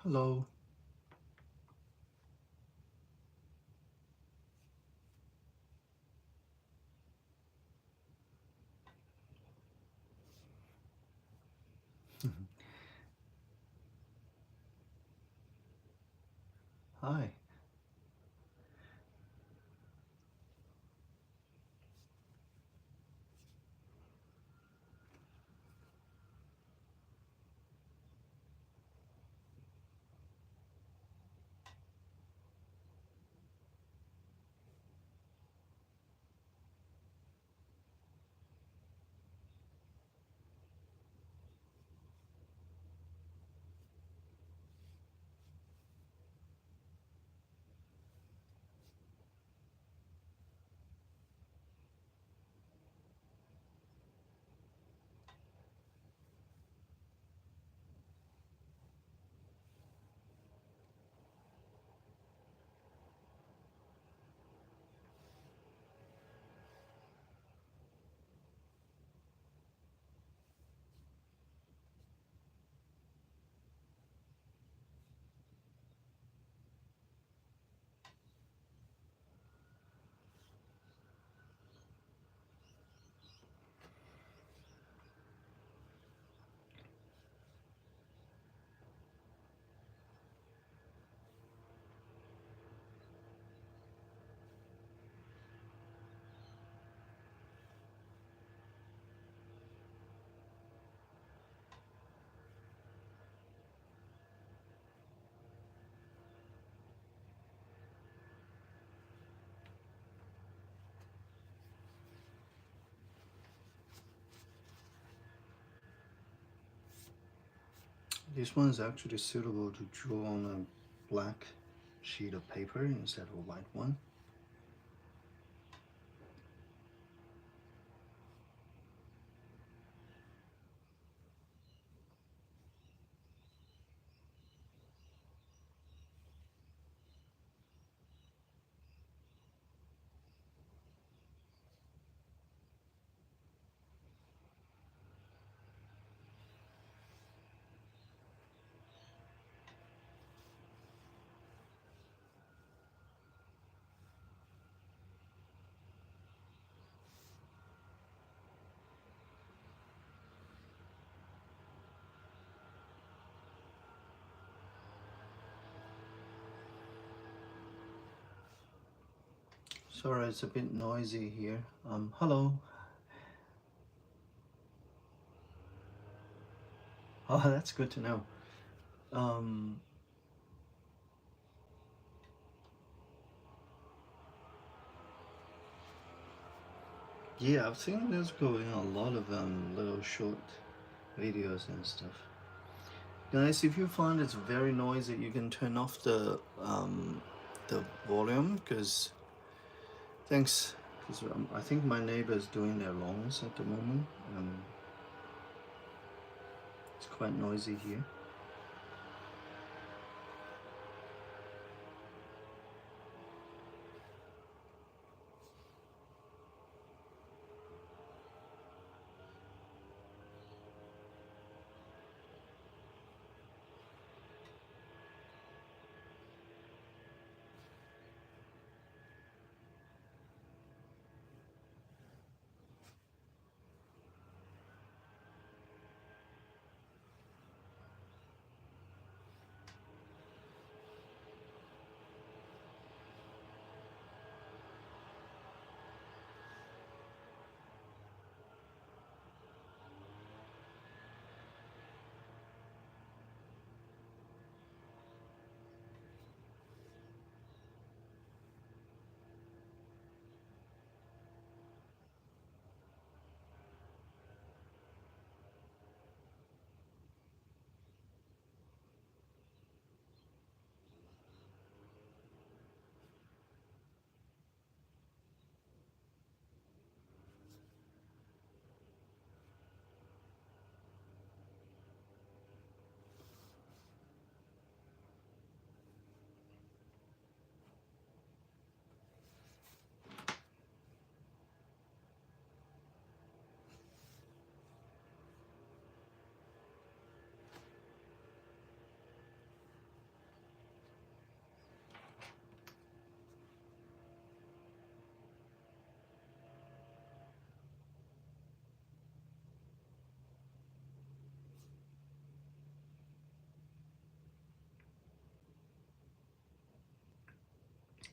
Hello. Hi. This one is actually suitable to draw on a black sheet of paper instead of a white one. Sorry, it's a bit noisy here. Hello. Oh, that's good to know. Um, yeah, I've seen Nezuko in a lot of little short videos and stuff. Guys, if you find it's very noisy, you can turn off the volume because thanks. Because I think my neighbor is doing their lawns at the moment. It's quite noisy here.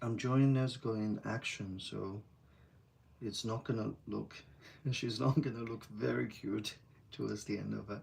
I'm drawing Nezuko in action, so it's not gonna look, she's not gonna look very cute towards the end of it.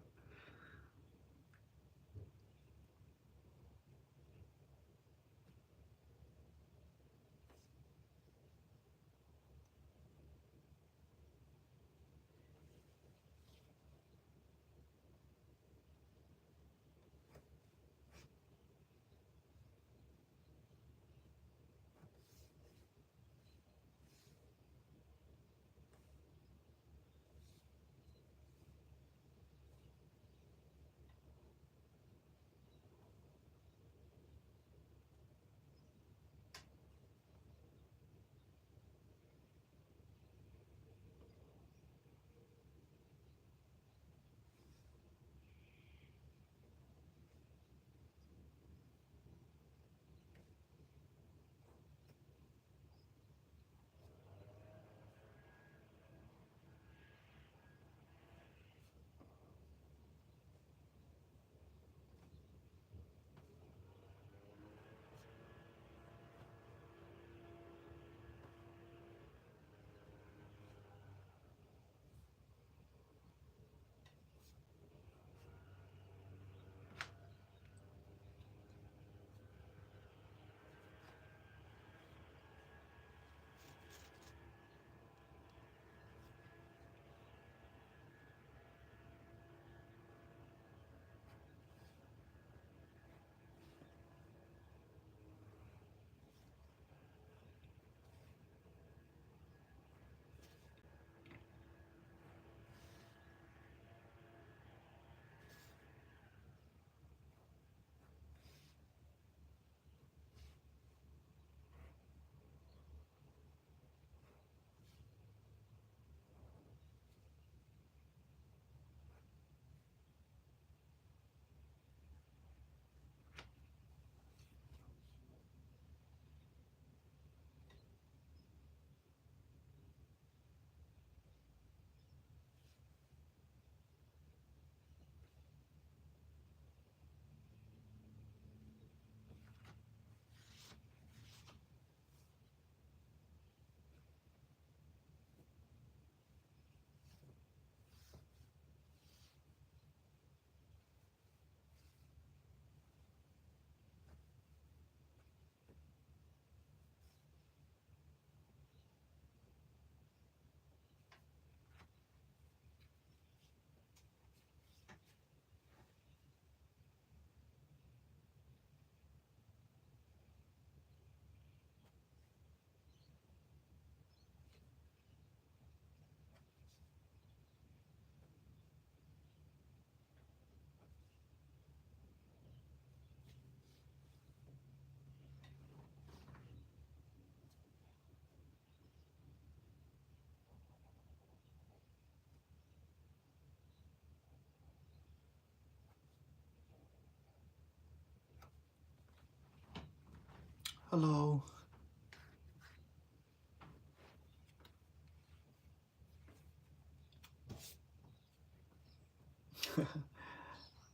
Hello.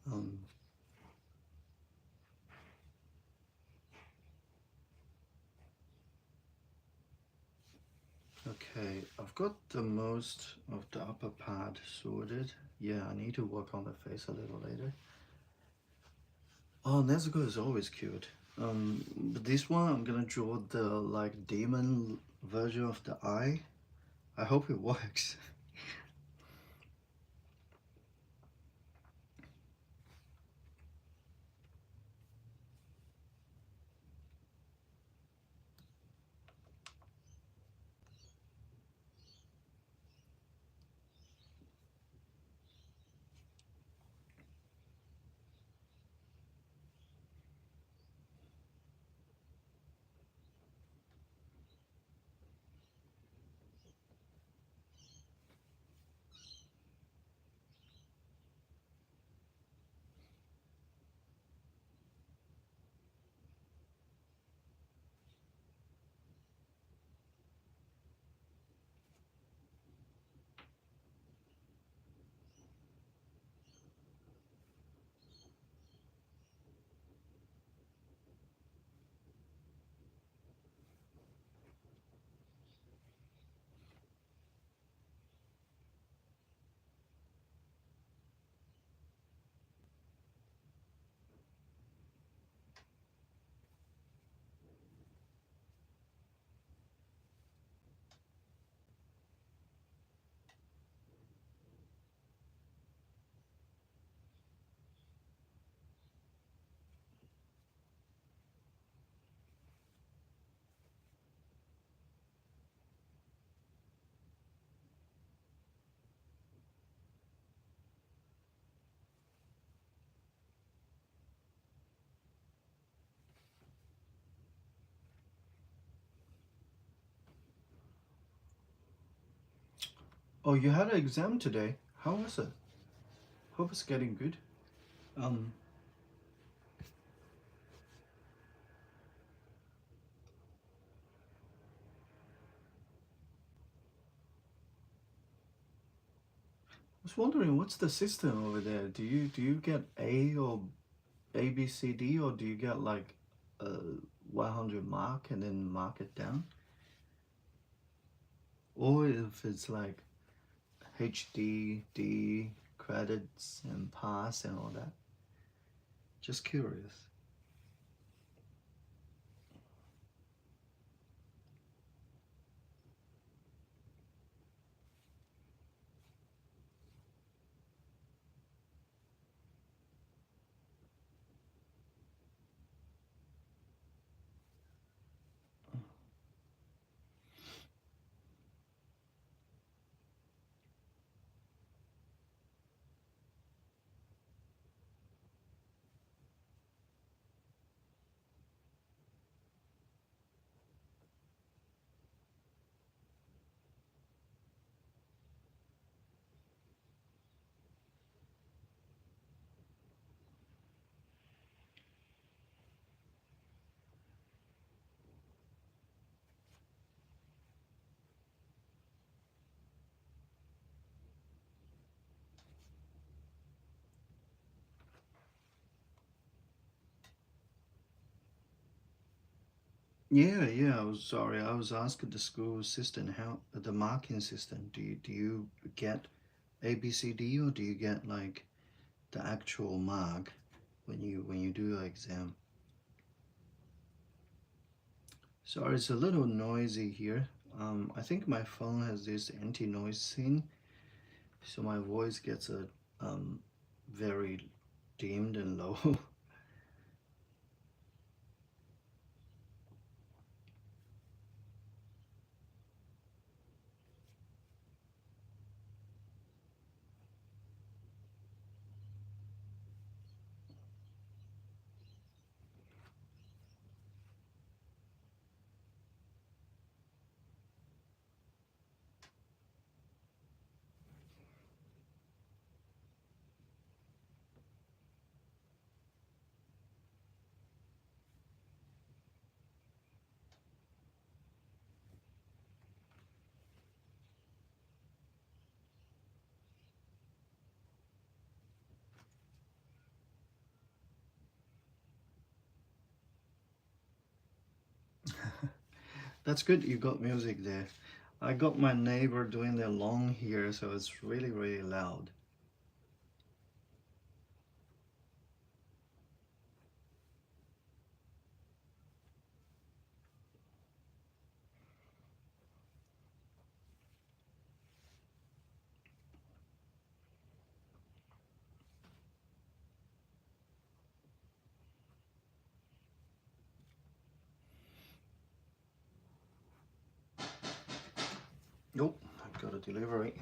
um, okay, I've got the most of the upper part sorted. Yeah, I need to work on the face a little later. Oh, Nezuko is always cute. But this one I'm gonna draw the like demon version of the eye. I hope it works. Oh, you had an exam today. How was it? Hope it's getting good. Um, I was wondering what's the system over there? Do you get A or A B C D, or do you get like a 100 mark and then mark it down? Or if it's like HD, D, credits and pass and all that? Just curious. Yeah, yeah. I was sorry. I was asking the school assistant how the marking system. Do you get A B C D, or do you get like the actual mark when you do your exam? Sorry, it's a little noisy here. I think my phone has this anti-noise thing, so my voice gets a very dimmed and low. That's good. You got music there. I got my neighbor doing their lawn here, so it's really really loud. Nope, I've got a delivery.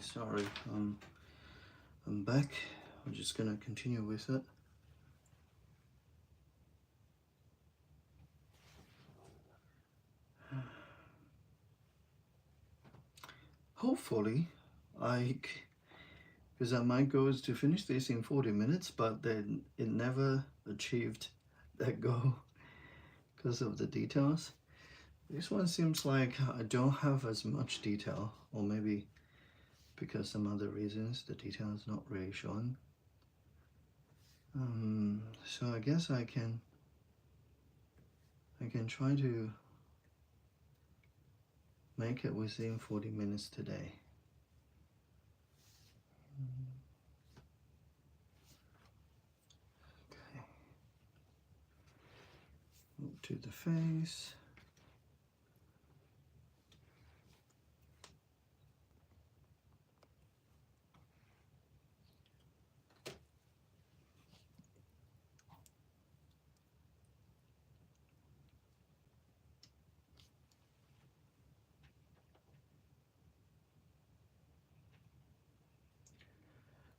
sorry. I'm back. I'm just gonna continue with it. Hopefully, because my goal is to finish this in 40 minutes, but then it never achieved that goal because of the details. This one seems like I don't have as much detail, or maybe because some other reasons the detail is not really shown. So I guess I can try to make it within 40 minutes today. Okay. Move to the face.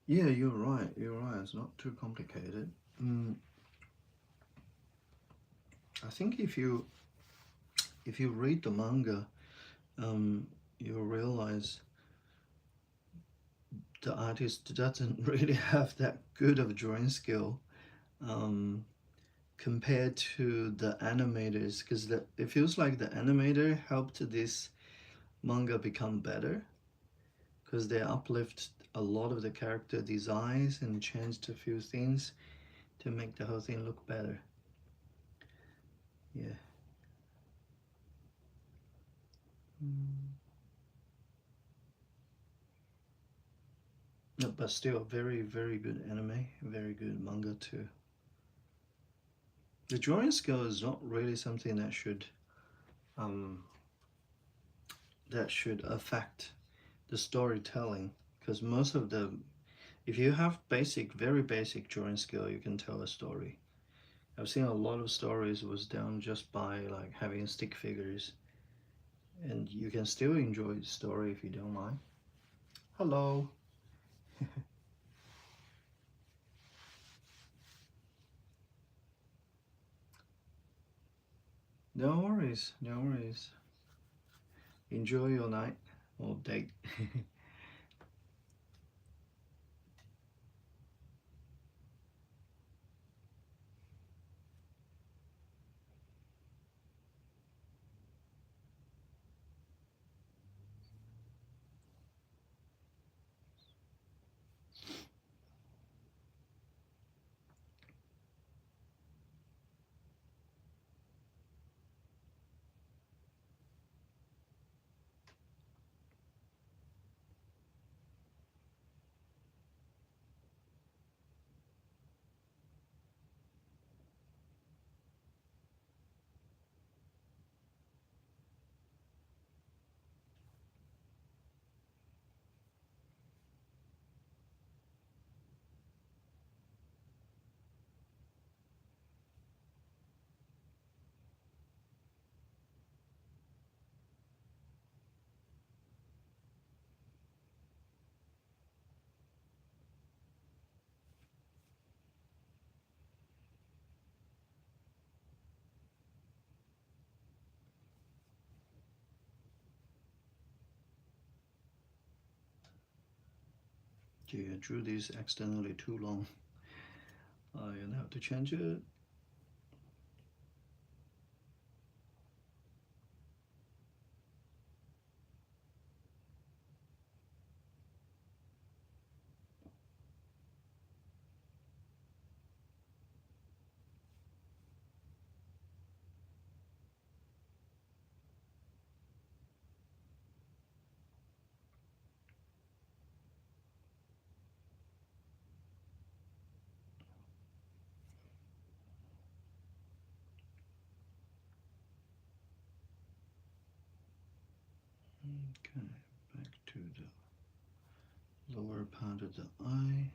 Yeah, you're right. You're right. It's not too complicated. I think if you read the manga, you'll realize the artist doesn't really have that good of drawing skill compared to the animators, because it feels like the animator helped this manga become better because they uplift a lot of the character designs and changed a few things to make the whole thing look better. Yeah. No, but still, very, very good anime, very good manga too. The drawing skill is not really something um, that should affect the storytelling, because most of the, if you have very basic drawing skill, you can tell a story. I've seen a lot of stories was done just by like having stick figures, and you can still enjoy the story if you don't mind. Hello. No worries, no worries. Enjoy your night or date. Gee, I drew this accidentally too long. I'm gonna have to change it. Okay, back to the lower part of the eye.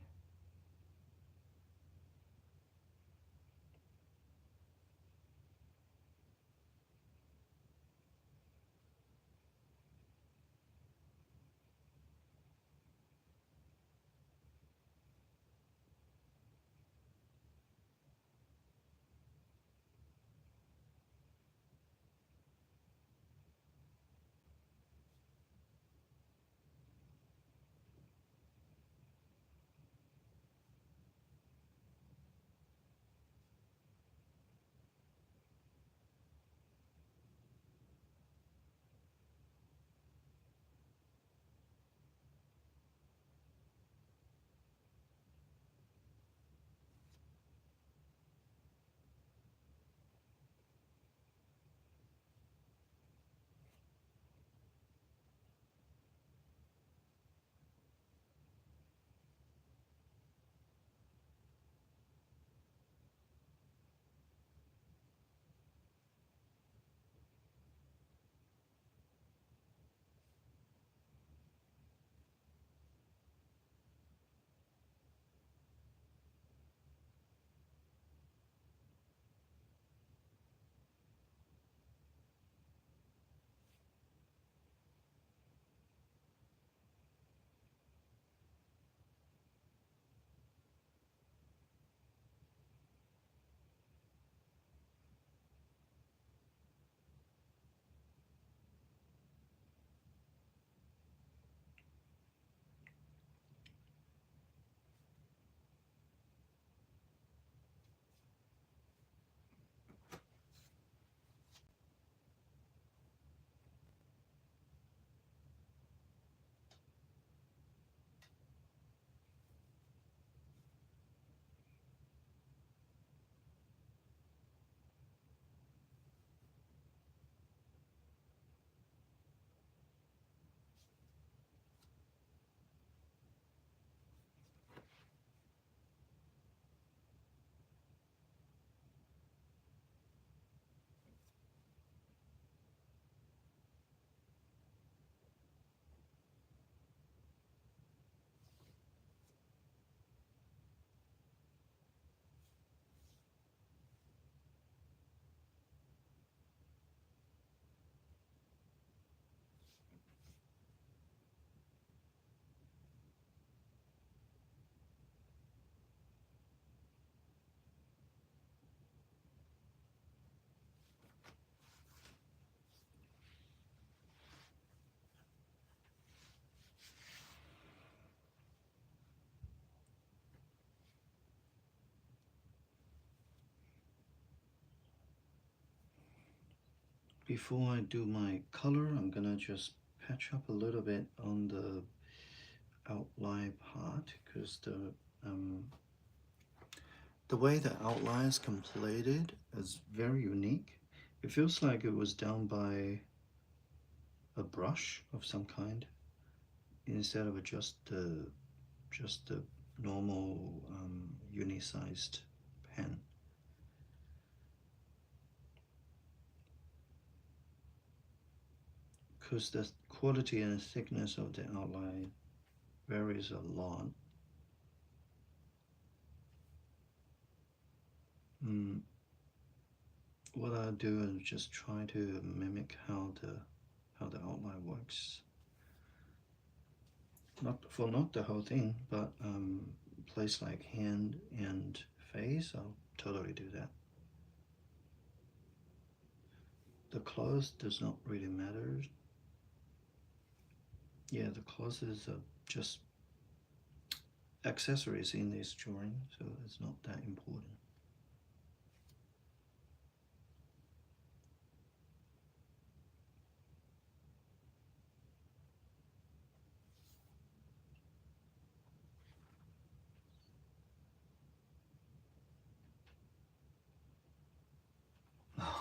before I do my color, I'm gonna just patch up a little bit on the outline part, because the way the outline is completed is very unique. It feels like it was done by a brush of some kind instead of just the normal uni-sized pen. Because the quality and thickness of the outline varies a lot. Mm, what I do is just try to mimic how the outline works. Not the whole thing, but place like hand and face, I'll totally do that. The clothes does not really matter. Yeah, the clothes is just accessories in this drawing, so it's not that important.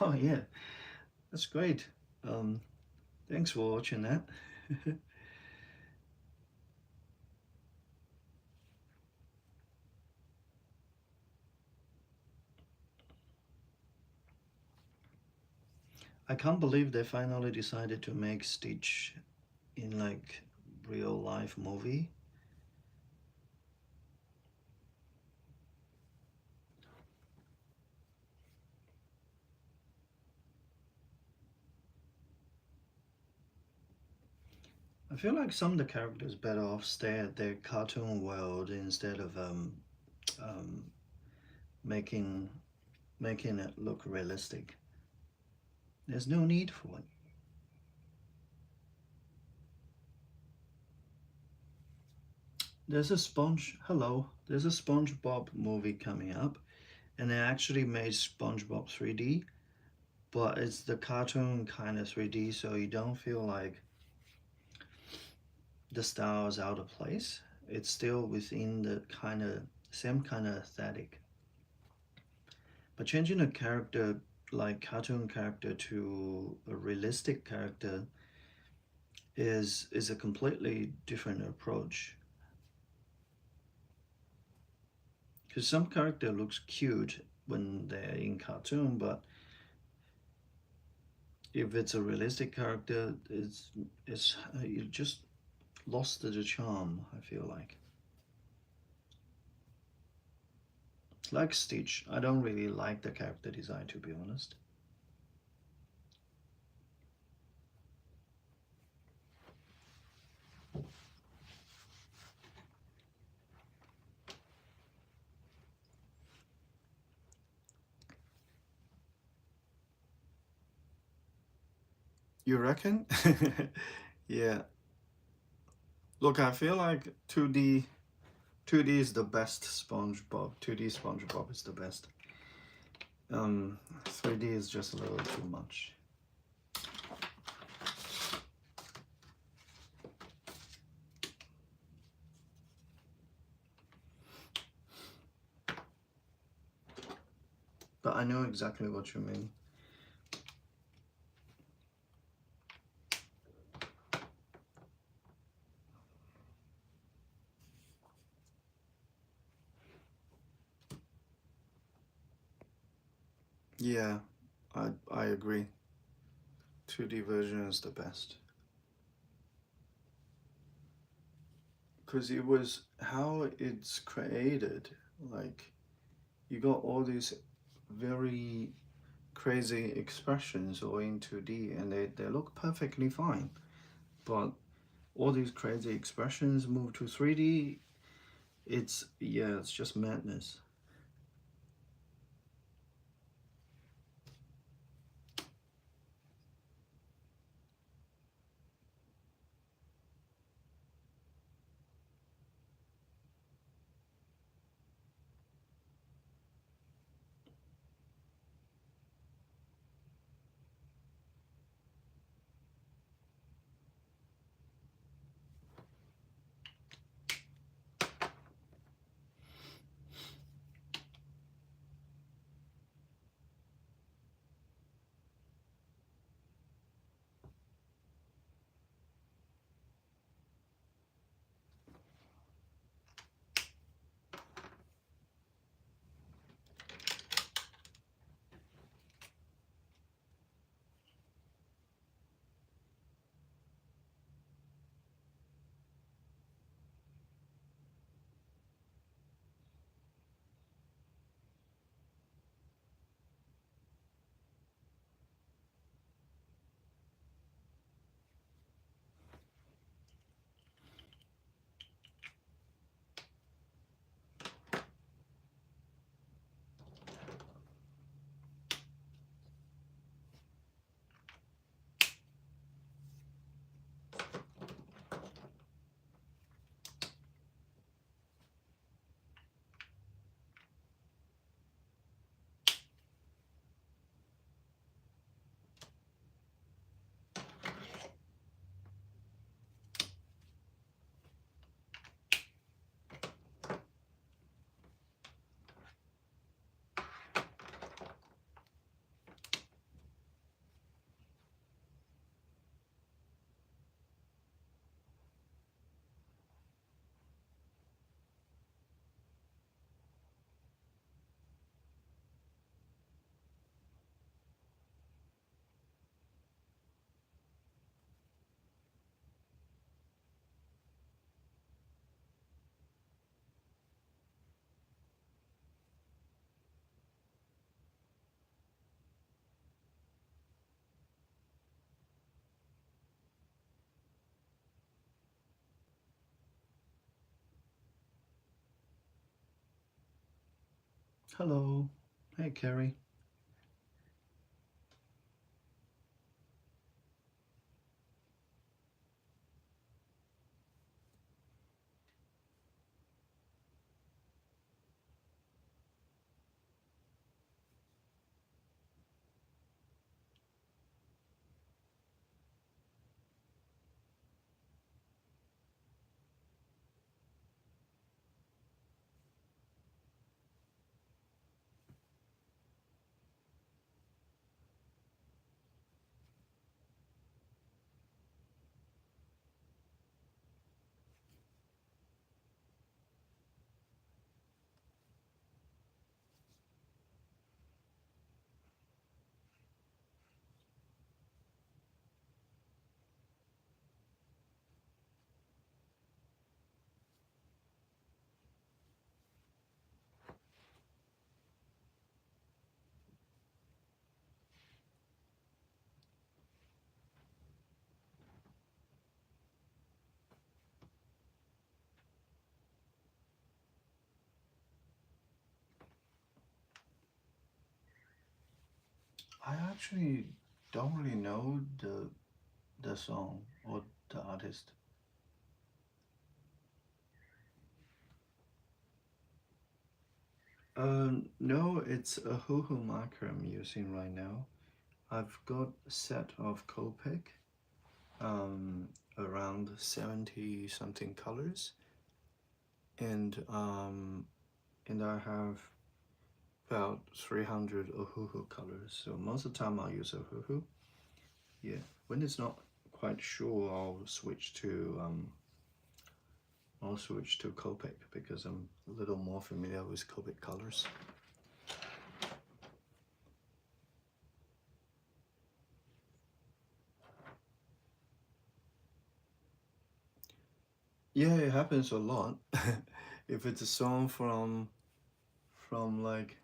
Oh yeah, that's great. Um, Thanks for watching that. I can't believe they finally decided to make Stitch in like real life movie. I feel like some of the characters better off stay at their cartoon world instead of um, making making it look realistic. There's no need for it. There's a SpongeBob movie coming up, and they actually made SpongeBob 3D, but it's the cartoon kind of 3D, so you don't feel like the style is out of place. It's still within the kind of same kind of aesthetic. But changing a character like cartoon character to a realistic character is a completely different approach. Because some character looks cute when they're in cartoon, but if it's a realistic character, it's you just lost the charm. I feel like Stitch. I don't really like the character design, to be honest. You reckon? Yeah. Look, I feel like 2D is the best SpongeBob. 2D SpongeBob is the best. 3D is just a little too much. But I know exactly what you mean. Yeah, I agree. 2D version is the best. Because it was how it's created. Like, you got all these very crazy expressions all in 2D, and they look perfectly fine. But all these crazy expressions move to 3D, it's just madness. Hello. Hey, Carrie. I actually don't really know the song or the artist. No, it's a hoo-hoo marker I'm using right now. I've got a set of Copic, um, around 70 something colors, and I have about 300 Ohuhu colors. So most of the time I'll use Ohuhu. Yeah, when it's not quite sure, I'll switch to Copic because I'm a little more familiar with Copic colors. Yeah, it happens a lot. If it's a song from like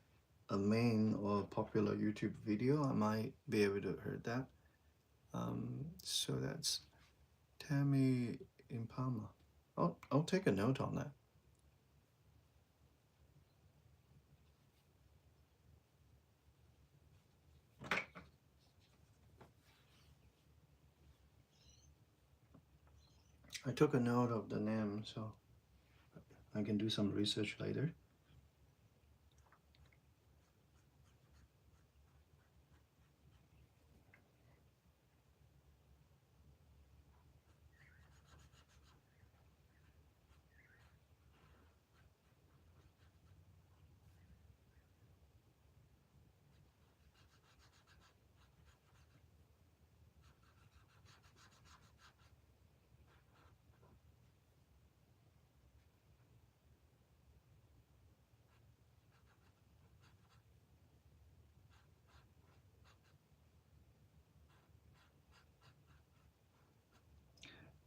a main or popular YouTube video, I might be able to hear that. So that's Tammy Impama. I'll take a note on that. I took a note of the name, so I can do some research later.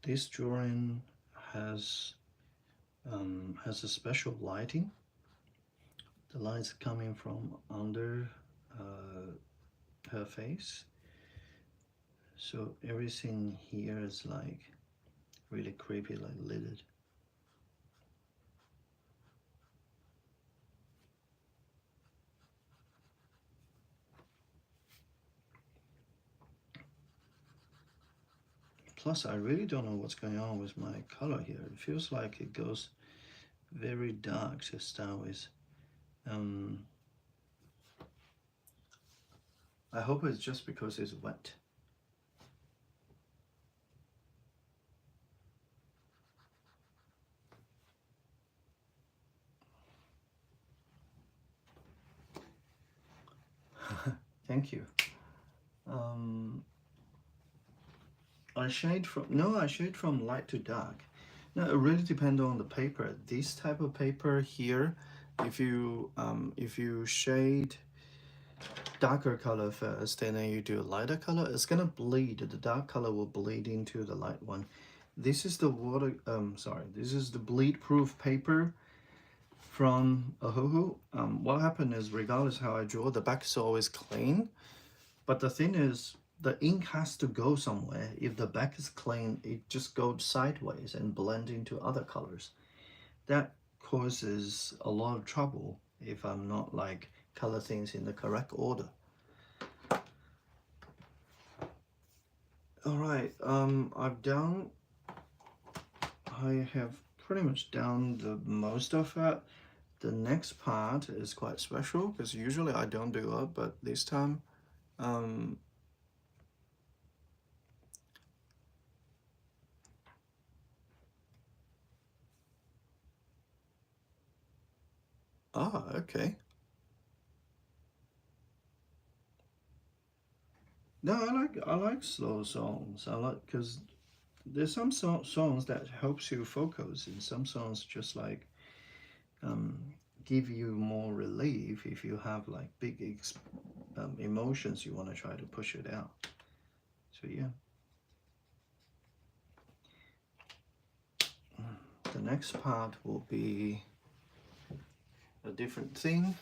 This drawing has has a special lighting. The light's coming from under her face, so everything here is like really creepy, like lidded. Plus, I really don't know what's going on with my color here. It feels like it goes very dark to start with. Um, I hope it's just because it's wet. Thank you. Um, I shade from light to dark. Now it really depends on the paper. This type of paper here, if you shade darker color first and then you do a lighter color, it's gonna bleed. The dark color will bleed into the light one. This is the this is the bleed proof paper from Ohuhu. What happened is, regardless how I draw, the back is always clean. But the thing is, the ink has to go somewhere. If the back is clean, it just goes sideways and blend into other colors. That causes a lot of trouble if I'm not like color things in the correct order. All right, I have pretty much done the most of it. The next part is quite special because usually I don't do it, but this time, um, okay. No, I like slow songs. I like because there's some songs that helps you focus, and some songs just like um, give you more relief if you have like big emotions you want to try to push it out. So yeah, the next part will be a different thing.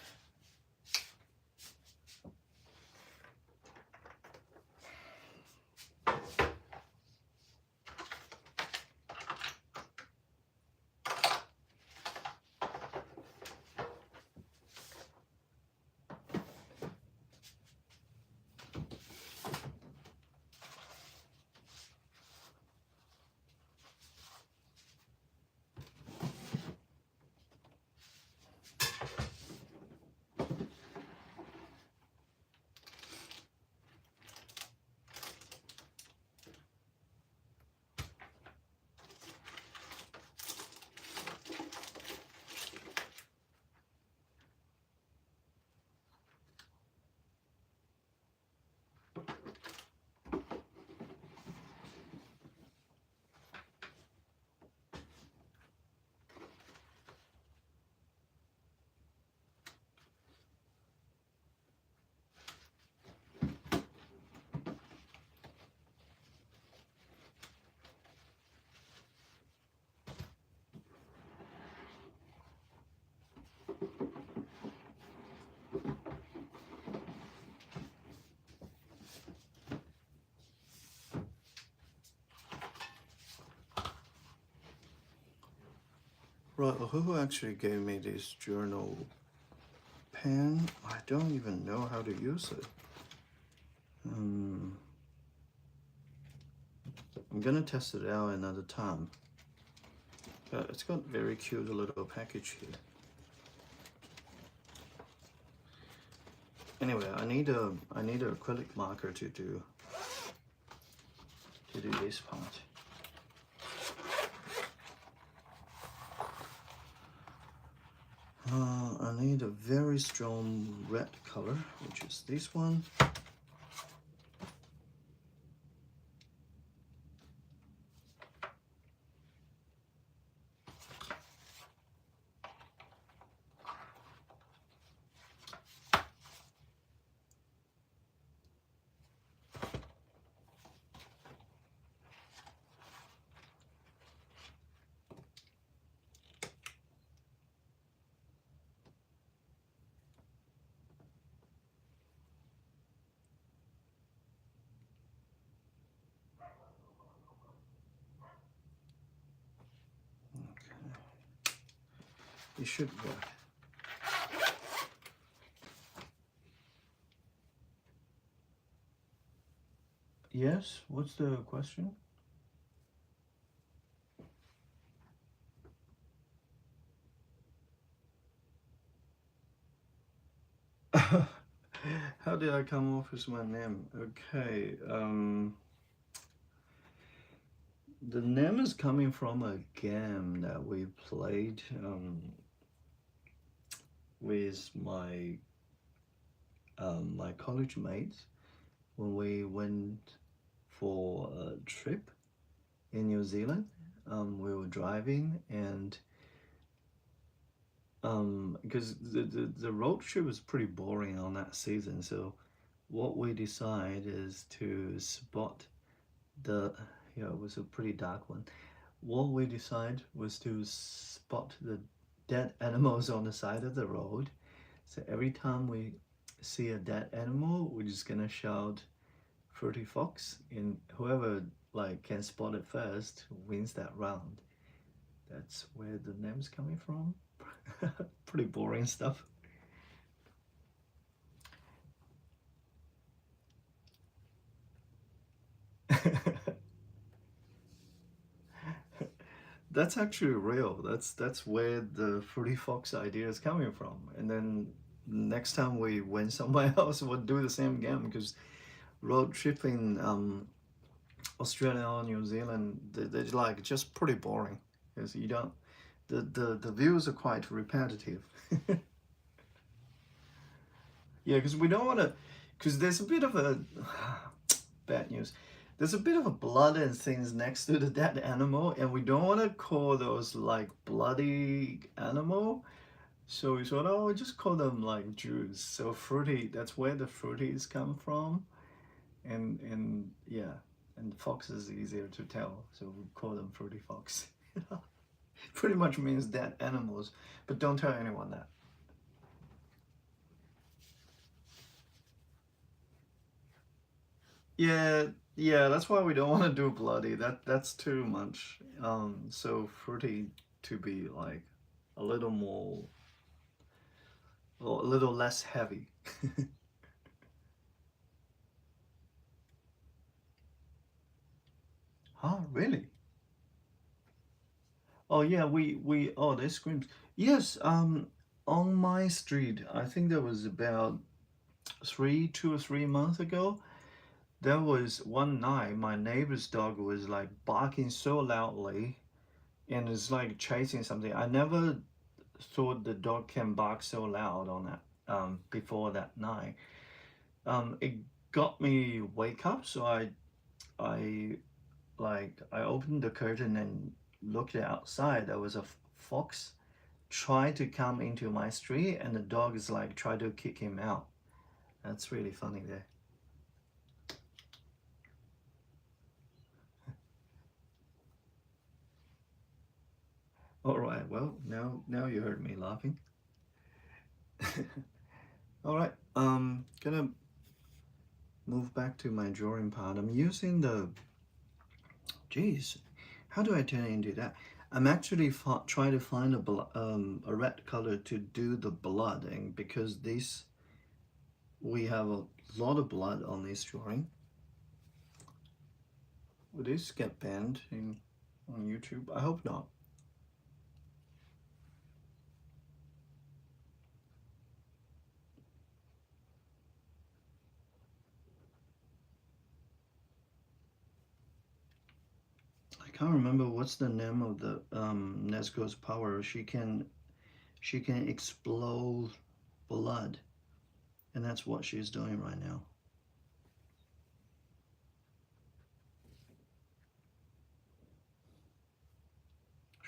Right, who actually gave me this journal pen? I don't even know how to use it. I'm gonna test it out another time. But it's got very cute little package here. Anyway, I need an acrylic marker to do this part. I need a very strong red color, which is this one. It should work. Yes, what's the question? How did I come off with my name? Okay, the name is coming from a game that we played with my college mates when we went for a trip in New Zealand. We were driving and because the road trip was pretty boring on that season, so what we decide is to spot the it was a pretty dark one. What we decide was to spot the dead animals on the side of the road. So every time we see a dead animal, we're just gonna shout "Fruity Fox," and whoever like can spot it first wins that round. That's where the name's coming from. Pretty boring stuff. that's actually real. That's where the fruity fox idea is coming from. And then next time we went somewhere else, we'll do the same again because road tripping Australia or New Zealand, they're like just pretty boring because you don't. The views are quite repetitive. Yeah, because we don't want to, because there's a bit of a bad news. There's a bit of a blood and things next to the dead animal, and we don't want to call those like bloody animal. So we thought, oh, we just call them like Jews. So fruity, that's where the fruities come from, and yeah, and fox is easier to tell, so we call them fruity fox. Pretty much means dead animals, but don't tell anyone that. Yeah, yeah, that's why we don't want to do bloody. That's too much. So fruity to be like a little more, or a little less heavy. Huh, really? Oh yeah, we oh they screamed. Yes, on my street, I think that was about 2 or 3 months ago. There was one night my neighbor's dog was like barking so loudly and it's like chasing something. I never thought the dog can bark so loud on that before that night. It got me wake up, so I I opened the curtain and looked outside. There was a fox tried to come into my street, and the dog is like try to kick him out. That's really funny there. All right, well now you heard me laughing. All right, gonna move back to my drawing part. I'm using the Jeez, how do I turn it into that? I'm actually trying to find a red color to do the blood, and because this we have a lot of blood on this drawing. Will this get banned on YouTube? I hope not. I can't remember what's the name of the Nezuko's power. She can explode blood, and that's what she's doing right now.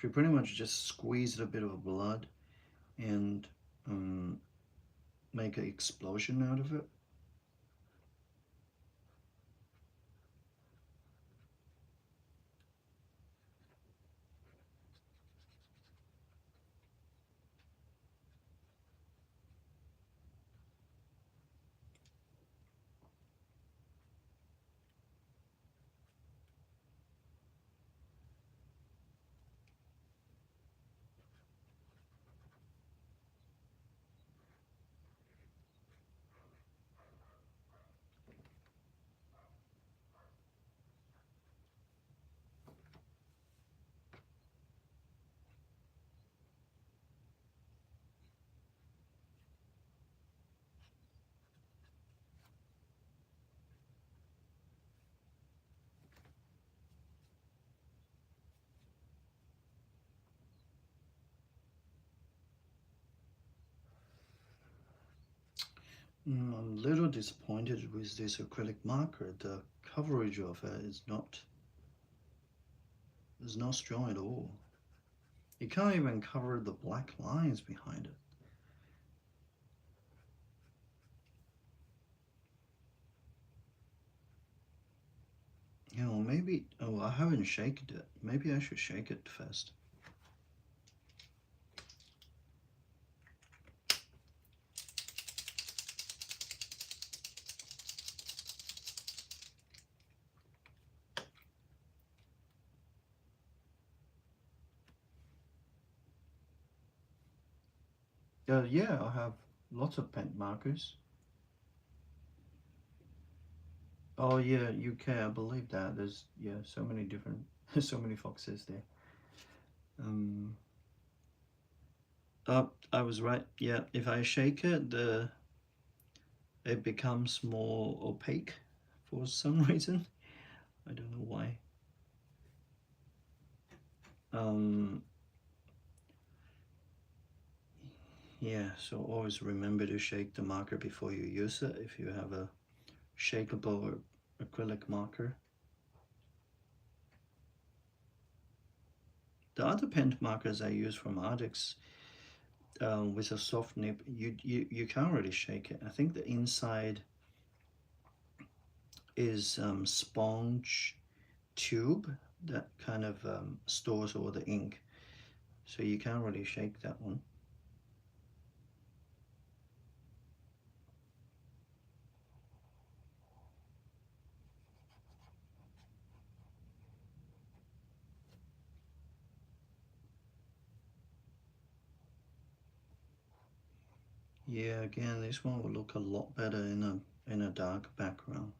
She pretty much just squeezed a bit of blood and um, make an explosion out of it. I'm a little disappointed with this acrylic marker. The coverage of it is not strong at all. You can't even cover the black lines behind it. Maybe. Oh, I haven't shaken it. Maybe I should shake it first. Yeah, I have lots of pen markers. Oh yeah, UK. I believe that. There's so many different, so many foxes there. Um, oh, I was right. Yeah, if I shake it, it becomes more opaque for some reason. I don't know why. Um, yeah, so always remember to shake the marker before you use it if you have a shakeable or acrylic marker. The other pen markers I use from Ardix with a soft nib, you can't really shake it. I think the inside is sponge tube that kind of stores all the ink, so you can't really shake that one. Yeah, again, this one will look a lot better in a dark background.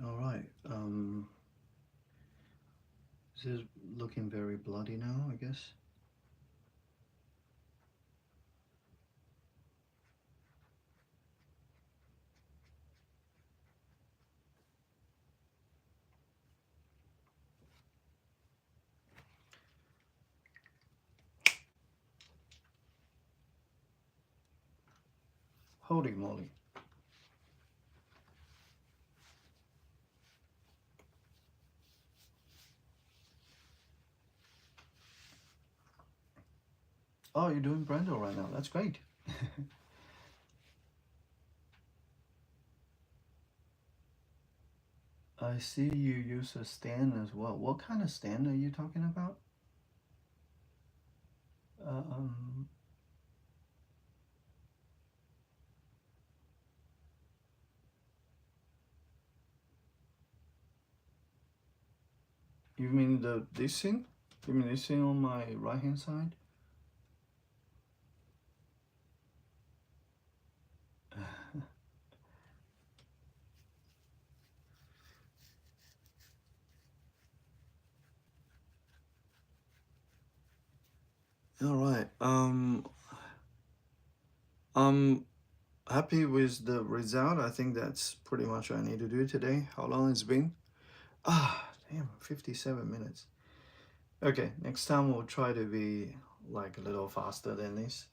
All right. This is looking very bloody now, I guess. Holy moly. Oh, you're doing Brando right now. That's great. I see you use a stand as well. What kind of stand are you talking about? Um, you mean this thing? You mean this thing on my right hand side? All right. Um, happy with the result. I think that's pretty much what I need to do today. How long it's been? Ah, damn, 57 minutes. Okay, next time we'll try to be like a little faster than this.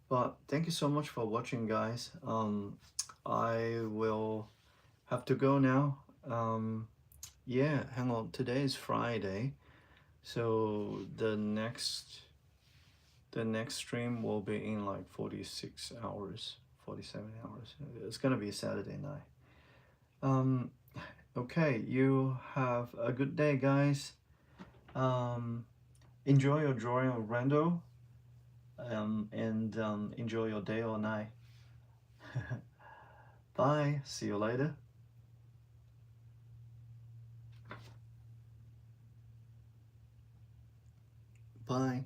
But thank you so much for watching, guys. I will have to go now. Yeah, hang on. Today is Friday, so the next stream will be in like 46 hours, 47 hours. It's gonna be Saturday night. Um, okay, you have a good day, guys. Enjoy your drawing of Randall, and enjoy your day or night. Bye. See you later. Bye.